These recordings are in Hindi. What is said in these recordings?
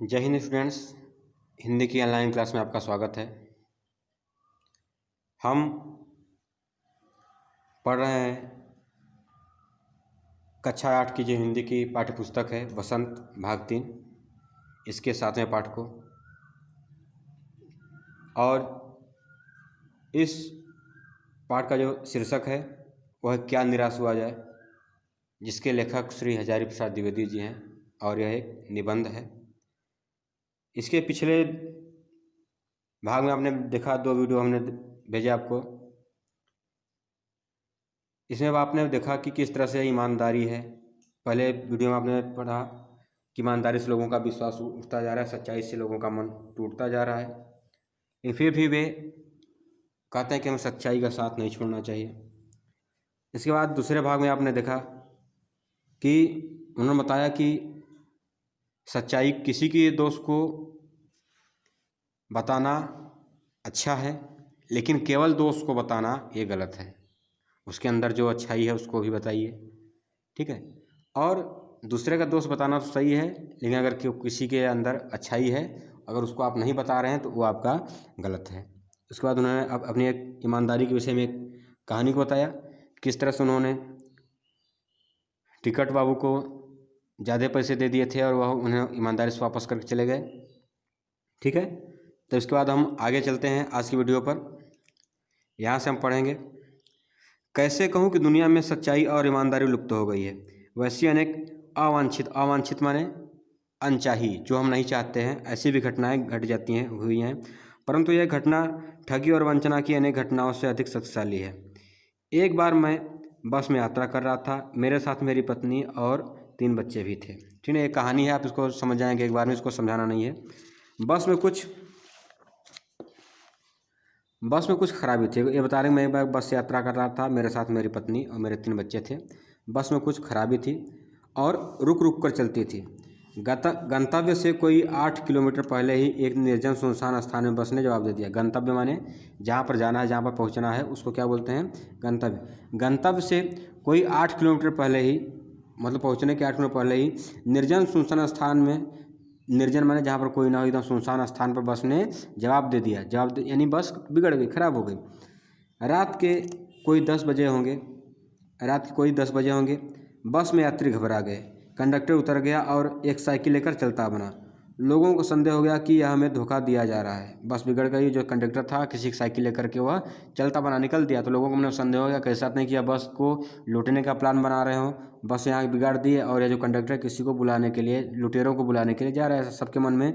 जय हिंद स्टूडेंट्स। हिंदी की ऑनलाइन क्लास में आपका स्वागत है। हम पढ़ रहे हैं कक्षा 8 की जो हिंदी की पाठ्य पुस्तक है बसंत भाग 3, इसके 7वें पाठ को। और इस पाठ का जो शीर्षक है वह क्या निराश हुआ जाए, जिसके लेखक श्री हजारी प्रसाद द्विवेदी जी हैं और यह एक निबंध है। इसके पिछले भाग में आपने देखा, 2 वीडियो हमने भेजे आपको। इसमें आपने देखा कि किस तरह से ईमानदारी है। पहले वीडियो में आपने पढ़ा कि ईमानदारी से लोगों का विश्वास उठता जा रहा है, सच्चाई से लोगों का मन टूटता जा रहा है, लेकिन फिर भी वे कहते हैं कि हमें सच्चाई का साथ नहीं छोड़ना चाहिए। इसके बाद दूसरे भाग में आपने देखा कि उन्होंने बताया कि सच्चाई किसी के दोस्त को बताना अच्छा है, लेकिन केवल दोस्त को बताना ये गलत है। उसके अंदर जो अच्छाई है उसको भी बताइए, ठीक है। और दूसरे का दोस्त बताना तो सही है, लेकिन अगर किसी के अंदर अच्छाई है, अगर उसको आप नहीं बता रहे हैं तो वो आपका गलत है। उसके बाद उन्होंने अपनी एक ईमानदारी के विषय में एक कहानी को बताया, किस तरह से उन्होंने टिकट बाबू को ज़्यादा पैसे दे दिए थे और वह उन्हें ईमानदारी से वापस करके चले गए, ठीक है। तो इसके बाद हम आगे चलते हैं आज की वीडियो पर। यहाँ से हम पढ़ेंगे, कैसे कहूँ कि दुनिया में सच्चाई और ईमानदारी लुप्त हो गई है। वैसी अनेक अवांछित माने अनचाही, जो हम नहीं चाहते हैं, ऐसी भी घटनाएं घट जाती हैं, हुई हैं, परंतु यह घटना ठगी और वंचना की अनेक घटनाओं से अधिक शक्तिशाली है। एक बार मैं बस में यात्रा कर रहा था, मेरे साथ मेरी पत्नी और 3 बच्चे भी थे, ठीक है। एक कहानी है, आप इसको समझ जाएंगे एक बार में, इसको समझाना नहीं है। बस में कुछ खराबी थी। ये बता रहे हैं, मैं एक बार बस से यात्रा कर रहा था, मेरे साथ मेरी पत्नी और मेरे 3 बच्चे थे। बस में कुछ खराबी थी और रुक रुक कर चलती थी। गंतव्य से कोई 8 किलोमीटर पहले ही एक निर्जन सुनसान स्थान में बस ने जवाब दे दिया। गंतव्य माने जहाँ पर जाना है, जहाँ पर पहुँचना है, उसको क्या बोलते हैं? गंतव्य। गंतव्य से कोई 8 किलोमीटर पहले ही, मतलब पहुँचने के 8 किलोमीटर पहले ही निर्जन सुनसान स्थान में, निर्जन माने जहाँ पर कोई ना हो, एकदम सुनसान स्थान पर बस ने जवाब दे दिया। यानी बस बिगड़ गई, खराब हो गई। रात के कोई 10 बजे होंगे। बस में यात्री घबरा गए। कंडक्टर उतर गया और एक साइकिल लेकर चलता बना। लोगों को संदेह हो गया कि यह हमें धोखा दिया जा रहा है। बस बिगड़ गई, जो कंडक्टर था किसी की साइकिल लेकर के वह चलता बना निकल दिया, तो लोगों को मन संदेह हो गया, कैसा नहीं किया, बस को लूटने का प्लान बना रहे हो, बस यहाँ बिगाड़ दी है, और यह जो कंडक्टर किसी को बुलाने के लिए, लुटेरों को बुलाने के लिए जा रहा है। सबके मन में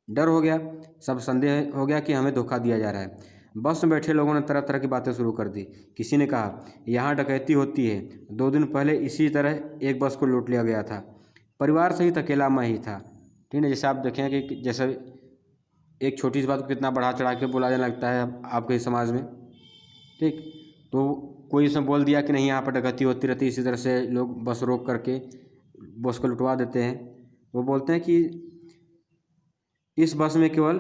डर हो गया, सब संदेह हो गया कि हमें धोखा दिया जा रहा है। बस में बैठे लोगों ने तरह तरह की बातें शुरू कर दी। किसी ने कहा, यहाँ डकैती होती है, 2 दिन पहले इसी तरह एक बस को लूट लिया गया था, परिवार सहित अकेला मैं ही था, ठीक है। जैसे आप देखें कि जैसे एक छोटी सी बात को कितना बढ़ा चढ़ा के बोला जाने लगता है आपके समाज में, ठीक। तो कोई इसमें बोल दिया कि नहीं, यहाँ पर डकैती होती रहती, इसी तरह से लोग बस रोक करके बस को लुटवा देते हैं। वो बोलते हैं कि इस बस में केवल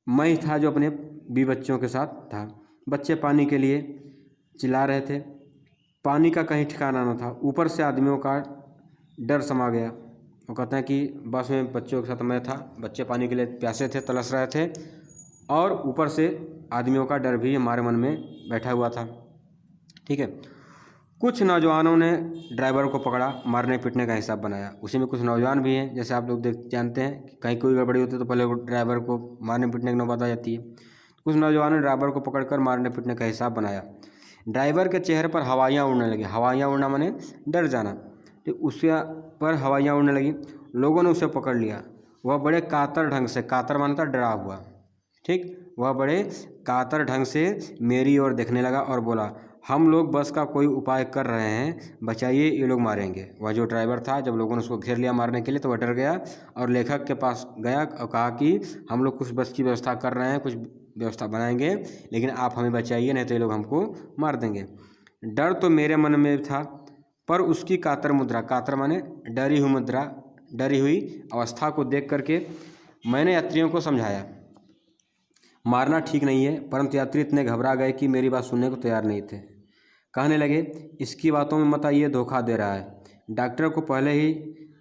मैं ही था जो अपने 20 बच्चों के साथ था। बच्चे पानी के लिए चिल्ला रहे थे, पानी का कहीं ठिकाना न था। ऊपर से आदमियों का डर समा गया। वो कहते हैं कि बस में बच्चों के साथ मैं था, बच्चे पानी के लिए प्यासे थे, तरस रहे थे, और ऊपर से आदमियों का डर भी हमारे मन में बैठा हुआ था, ठीक है। कुछ नौजवानों ने ड्राइवर को पकड़ा, मारने पीटने का हिसाब बनाया। उसी में कुछ नौजवान भी हैं, जैसे आप लोग जानते हैं कि कहीं कोई गड़बड़ी होती है तो पहले ड्राइवर को मारने पीटने की नौबत आ जाती है। कुछ नौजवानों ने ड्राइवर को पकड़कर मारने पीटने का हिसाब बनाया। ड्राइवर के चेहरे पर हवाइयाँ उड़ने लगी। हवाइयाँ उड़ना माने डर जाना, तो उसके पर हवाइयाँ उड़ने लगी। लोगों ने उसे पकड़ लिया। वह बड़े कातर ढंग से, कातर मानता डरा हुआ, ठीक, वह बड़े कातर ढंग से मेरी ओर देखने लगा और बोला, हम लोग बस का कोई उपाय कर रहे हैं, बचाइए, ये लोग मारेंगे। वह जो ड्राइवर था, जब लोगों ने उसको घेर लिया मारने के लिए, तो वह डर गया और लेखक के पास गया और कहा कि हम लोग कुछ बस की व्यवस्था कर रहे हैं, कुछ व्यवस्था बनाएंगे, लेकिन आप हमें बचाइए, नहीं तो ये लोग हमको मार देंगे। डर तो मेरे मन में था, पर उसकी कातर मुद्रा, कातर माने डरी हुई मुद्रा, डरी हुई अवस्था को देख करके मैंने यात्रियों को समझाया, मारना ठीक नहीं है, परंतु यात्री इतने घबरा गए कि मेरी बात सुनने को तैयार नहीं थे। कहने लगे, इसकी बातों में मत आइए, धोखा दे रहा है। डॉक्टर को पहले ही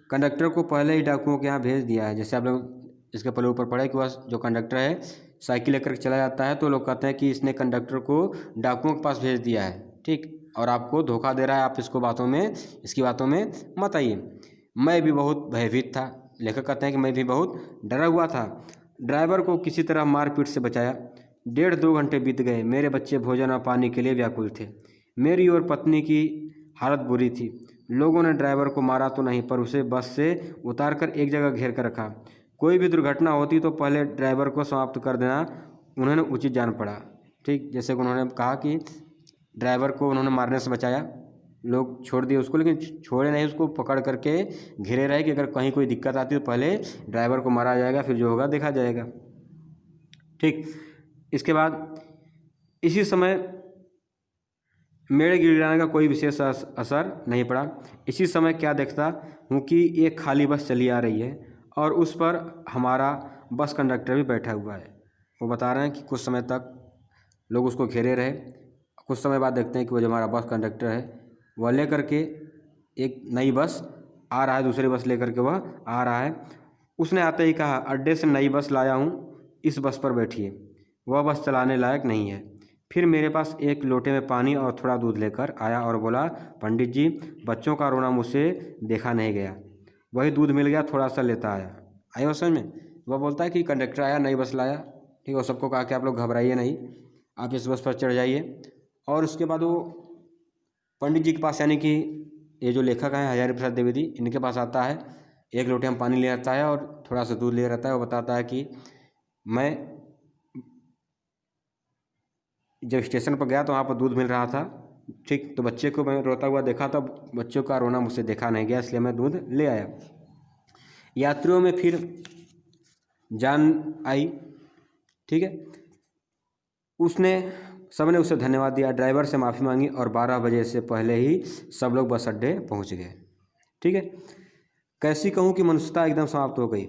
कंडक्टर को पहले ही डाकुओं के यहाँ भेज दिया है। जैसे आप लोग इसके पहले ऊपर पढ़े कि वह जो कंडक्टर है साइकिल लेकर चला जाता है, तो लोग कहते हैं कि इसने कंडक्टर को डाकुओं के पास भेज दिया है, ठीक, और आपको धोखा दे रहा है, आप इसकी बातों में मत आइए। मैं भी बहुत भयभीत था। लेखक कहते हैं कि मैं भी बहुत डरा हुआ था। ड्राइवर को किसी तरह मारपीट से बचाया। 1.5-2 घंटे बीत गए। मेरे बच्चे भोजन और पानी के लिए व्याकुल थे। मेरी और पत्नी की हालत बुरी थी। लोगों ने ड्राइवर को मारा तो नहीं, पर उसे बस से उतारकर एक जगह घेर कर रखा। कोई भी दुर्घटना होती तो पहले ड्राइवर को समाप्त कर देना उन्होंने उचित जान पड़ा, ठीक। जैसे कि उन्होंने कहा कि ड्राइवर को उन्होंने मारने से बचाया, लोग छोड़ दिए उसको, लेकिन छोड़े नहीं, उसको पकड़ करके घेरे रहे कि अगर कहीं कोई दिक्कत आती तो पहले ड्राइवर को मारा जाएगा, फिर जो होगा देखा जाएगा, ठीक। इसके बाद इसी समय मेरे गिड़गिड़ाने का कोई विशेष असर नहीं पड़ा। इसी समय क्या देखता हूँ कि एक खाली बस चली आ रही है और उस पर हमारा बस कंडक्टर भी बैठा हुआ है। वो बता रहे हैं कि कुछ समय तक लोग उसको घेरे रहे। कुछ समय बाद देखते हैं कि वो जो हमारा बस कंडक्टर है वह ले करके एक नई बस आ रहा है, दूसरी बस लेकर के वह आ रहा है। उसने आते ही कहा, अड्डे से नई बस लाया हूँ, इस बस पर बैठिए। वह बस चलाने लायक नहीं है। फिर मेरे पास एक लोटे में पानी और थोड़ा दूध लेकर आया और बोला, पंडित जी, बच्चों का रोना मुझसे देखा नहीं गया। वही दूध मिल गया, थोड़ा सा लेता आया। आया समझ में? वह बोलता है कि कंडक्टर आया, नई बस लाया, ठीक है। सबको कहा कि आप लोग घबराइए नहीं, आप इस बस पर चढ़ जाइए। और उसके बाद वो पंडित जी के पास, यानी कि ये जो लेखक हैं हजारी प्रसाद द्विवेदी, इनके पास आता है। एक लोटे में पानी ले आता है और थोड़ा सा दूध ले रहता है। वो बताता है कि मैं जब स्टेशन पर गया तो वहाँ पर दूध मिल रहा था, ठीक। तो बच्चे को मैं रोता हुआ देखा, तो बच्चों का रोना मुझसे देखा नहीं गया, इसलिए मैं दूध ले आया। यात्रियों में फिर जान आई, ठीक है। सबने उसे धन्यवाद दिया, ड्राइवर से माफ़ी मांगी और 12 बजे से पहले ही सब लोग बस अड्डे पहुँच गए, ठीक है। कैसी कहूँ कि मनुष्यता एकदम समाप्त हो गई।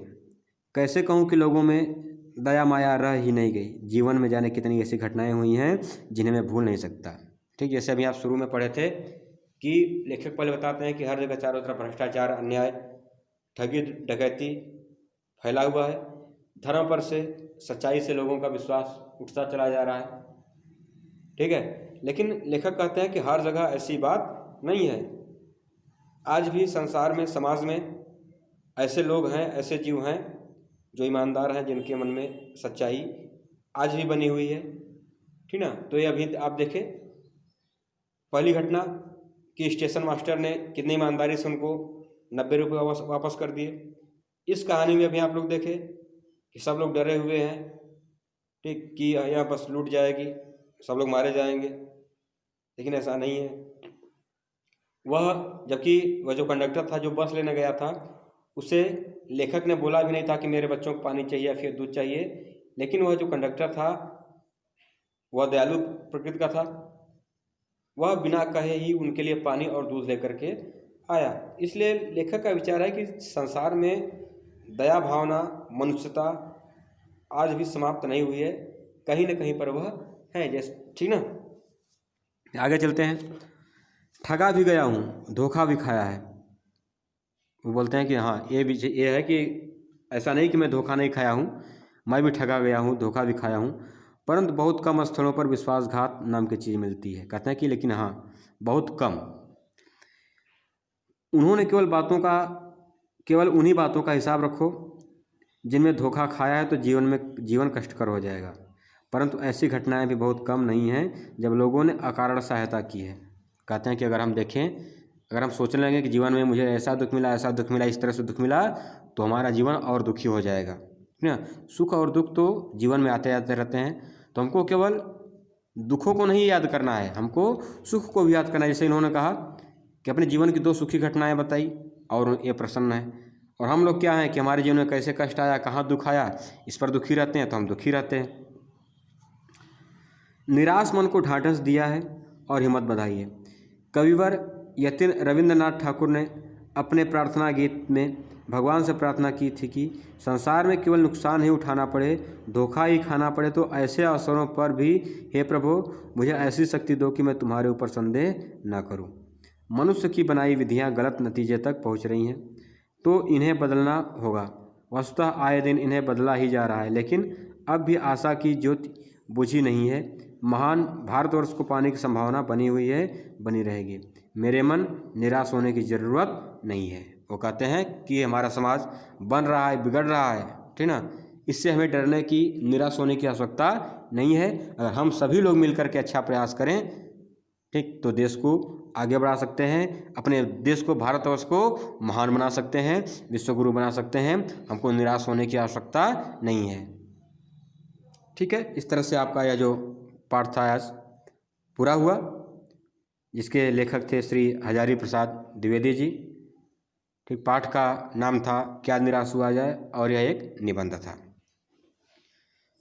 कैसे कहूँ कि लोगों में दया माया रह ही नहीं गई। जीवन में जाने कितनी ऐसी घटनाएं हुई हैं जिन्हें मैं भूल नहीं सकता, ठीक। जैसे अभी आप शुरू में पढ़े थे कि लेखक पहले बताते हैं कि हर जगह चारों तरफ भ्रष्टाचार, अन्याय, ठगी, डकैती फैला हुआ है। धर्म पर से, सच्चाई से लोगों का विश्वास उठता चला जा रहा है, ठीक है। लेकिन लेखक कहते हैं कि हर जगह ऐसी बात नहीं है। आज भी संसार में, समाज में ऐसे लोग हैं, ऐसे जीव हैं जो ईमानदार हैं, जिनके मन में सच्चाई आज भी बनी हुई है, ठीक ना। तो ये अभी आप देखें, पहली घटना कि स्टेशन मास्टर ने कितनी ईमानदारी से उनको 90 रुपये वापस कर दिए। इस कहानी में अभी आप लोग देखें कि सब लोग डरे हुए हैं, ठीक, कि यहाँ बस लूट जाएगी, सब लोग मारे जाएंगे, लेकिन ऐसा नहीं है। जबकि वह जो कंडक्टर था जो बस लेने गया था, उसे लेखक ने बोला भी नहीं था कि मेरे बच्चों को पानी चाहिए या फिर दूध चाहिए, लेकिन वह जो कंडक्टर था वह दयालु प्रकृति का था। वह बिना कहे ही उनके लिए पानी और दूध लेकर के आया। इसलिए लेखक का विचार है कि संसार में दया भावना, मनुष्यता आज भी समाप्त नहीं हुई है, कहीं न कहीं पर वह है, जैसे, ठीक ना। आगे चलते हैं। ठगा भी गया हूँ, धोखा भी खाया है। वो बोलते हैं कि हाँ, ये है कि ऐसा नहीं कि मैं धोखा नहीं खाया हूँ, मैं भी ठगा गया हूँ, धोखा भी खाया हूँ, परंतु बहुत कम स्थलों पर विश्वासघात नाम की चीज़ मिलती है। कहते हैं कि लेकिन हाँ, बहुत कम। उन्होंने केवल उन्हीं बातों का हिसाब रखो जिनमें धोखा खाया है, तो जीवन कष्टकर हो जाएगा। परंतु ऐसी घटनाएं भी बहुत कम नहीं हैं जब लोगों ने अकारण सहायता की है। कहते हैं कि अगर हम देखें, अगर हम सोचने लगें कि जीवन में मुझे ऐसा दुख मिला, ऐसा दुख मिला, इस तरह से दुख मिला, तो हमारा जीवन और दुखी हो जाएगा, ठीक ना। सुख और दुख तो जीवन में आते जाते रहते हैं, तो हमको केवल दुखों को नहीं याद करना है, हमको सुख को भी याद करना है। जैसे इन्होंने कहा कि अपने जीवन की 2 सुखी घटनाएं बताई और ये प्रसन्न है। और हम लोग क्या हैं कि हमारे जीवन में कैसे कष्ट आया, कहाँ दुख आया, इस पर दुखी रहते हैं, तो हम दुखी रहते हैं। निराश मन को ढाढ़स दिया है और हिम्मत बधाई है। कविवर यतिन रविंद्रनाथ ठाकुर ने अपने प्रार्थना गीत में भगवान से प्रार्थना की थी कि संसार में केवल नुकसान ही उठाना पड़े, धोखा ही खाना पड़े, तो ऐसे अवसरों पर भी हे प्रभु मुझे ऐसी शक्ति दो कि मैं तुम्हारे ऊपर संदेह न करूं। मनुष्य की बनाई विधियां गलत नतीजे तक पहुंच रही हैं। तो इन्हें बदलना होगा। वस्तुतः आए दिन इन्हें बदला ही जा रहा है, लेकिन अब भी आशा की ज्योति बुझी नहीं है। महान भारतवर्ष को पाने की संभावना बनी हुई है, बनी रहेगी। मेरे मन, निराश होने की ज़रूरत नहीं है। वो कहते हैं कि हमारा समाज बन रहा है, बिगड़ रहा है, ठीक ना, इससे हमें डरने की, निराश होने की आवश्यकता नहीं है। अगर हम सभी लोग मिलकर के अच्छा प्रयास करें, ठीक, तो देश को आगे बढ़ा सकते हैं, अपने देश को, भारतवर्ष को महान बना सकते हैं, विश्वगुरु बना सकते हैं। हमको निराश होने की आवश्यकता नहीं है। ठीक है, इस तरह से आपका यह जो पाठ था आज पूरा हुआ, जिसके लेखक थे श्री हजारी प्रसाद द्विवेदी जी। ठीक, पाठ का नाम था क्या निराश हुआ जाए, और यह एक निबंध था।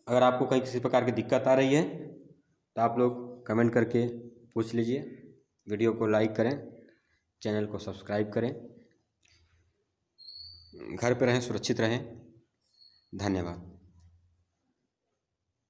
अगर आपको कहीं किसी प्रकार की दिक्कत आ रही है तो आप लोग कमेंट करके पूछ लीजिए। वीडियो को लाइक करें, चैनल को सब्सक्राइब करें। घर पे रहें, सुरक्षित रहें। धन्यवाद।